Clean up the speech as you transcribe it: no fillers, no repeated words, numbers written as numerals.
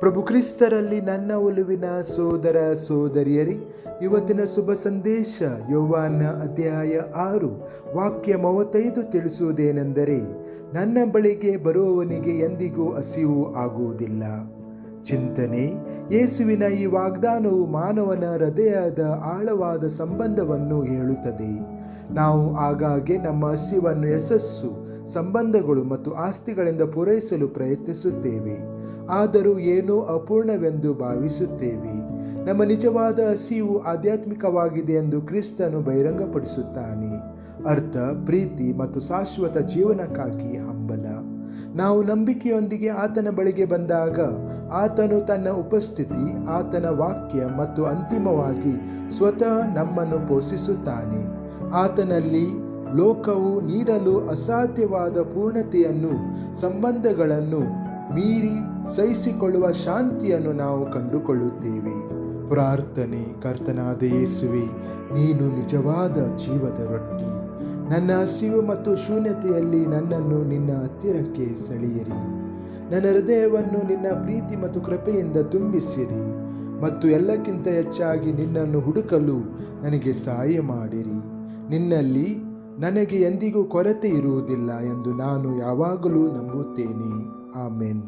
ಪ್ರಭು ಕ್ರಿಸ್ತರಲ್ಲಿ ನನ್ನ ಒಲುವಿನ ಸೋದರ ಸೋದರಿಯರಿ, ಇವತ್ತಿನ ಶುಭ ಸಂದೇಶ ಯೋವಾನ ಅಧ್ಯಾಯ 6 ವಾಕ್ಯ 35 ತಿಳಿಸುವುದೇನೆಂದರೆ, ನನ್ನ ಬಳಿಗೆ ಬರುವವನಿಗೆ ಎಂದಿಗೂ ಹಸಿವು ಆಗುವುದಿಲ್ಲ. ಚಿಂತನೆ: ಯೇಸುವಿನ ಈ ವಾಗ್ದಾನವು ಮಾನವನ ಹೃದಯದ ಆಳವಾದ ಸಂಬಂಧವನ್ನು ಹೇಳುತ್ತದೆ. ನಾವು ಆಗಾಗ್ಗೆ ನಮ್ಮ ಹಸಿವನ್ನು ಯಶಸ್ಸು, ಸಂಬಂಧಗಳು ಮತ್ತು ಆಸ್ತಿಗಳಿಂದ ಪೂರೈಸಲು ಪ್ರಯತ್ನಿಸುತ್ತೇವೆ, ಆದರೂ ಏನೋ ಅಪೂರ್ಣವೆಂದು ಭಾವಿಸುತ್ತೇವೆ. ನಮ್ಮ ನಿಜವಾದ ಹಸಿವು ಆಧ್ಯಾತ್ಮಿಕವಾಗಿದೆ ಎಂದು ಕ್ರಿಸ್ತನು ಬಹಿರಂಗಪಡಿಸುತ್ತಾನೆ. ಅರ್ಥ, ಪ್ರೀತಿ ಮತ್ತು ಶಾಶ್ವತ ಜೀವನಕ್ಕಾಗಿ ಹಂಬಲ. ನಾವು ನಂಬಿಕೆಯೊಂದಿಗೆ ಆತನ ಬಳಿಗೆ ಬಂದಾಗ ಆತನು ತನ್ನ ಉಪಸ್ಥಿತಿ, ಆತನ ವಾಕ್ಯ ಮತ್ತು ಅಂತಿಮವಾಗಿ ಸ್ವತಃ ನಮ್ಮನ್ನು ಪೋಷಿಸುತ್ತಾನೆ. ಆತನಲ್ಲಿ ಲೋಕವು ನೀಡಲು ಅಸಾಧ್ಯವಾದ ಪೂರ್ಣತೆಯನ್ನು, ಸಂಬಂಧಗಳನ್ನು ಮೀರಿ ಸಹಿಸಿಕೊಳ್ಳುವ ಶಾಂತಿಯನ್ನು ನಾವು ಕಂಡುಕೊಳ್ಳುತ್ತೇವೆ. ಪ್ರಾರ್ಥನೆ: ಕರ್ತನಾದ ಯೇಸುವೆ, ನೀನು ನಿಜವಾದ ಜೀವದ ರೊಟ್ಟಿ. ನನ್ನ ಹಸಿವು ಮತ್ತು ಶೂನ್ಯತೆಯಲ್ಲಿ ನನ್ನನ್ನು ನಿನ್ನ ಹತ್ತಿರಕ್ಕೆ ಸೆಳೆಯಿರಿ. ನನ್ನ ಹೃದಯವನ್ನು ನಿನ್ನ ಪ್ರೀತಿ ಮತ್ತು ಕೃಪೆಯಿಂದ ತುಂಬಿಸಿರಿ ಮತ್ತು ಎಲ್ಲಕ್ಕಿಂತ ಹೆಚ್ಚಾಗಿ ನಿನ್ನನ್ನು ಹುಡುಕಲು ನನಗೆ ಸಹಾಯ ಮಾಡಿರಿ. ನಿನ್ನಲ್ಲಿ ನನಗೆ ಎಂದಿಗೂ ಕೊರತೆ ಇರುವುದಿಲ್ಲ ಎಂದು ನಾನು ಯಾವಾಗಲೂ ನಂಬುತ್ತೇನೆ. ಆಮೆನ್.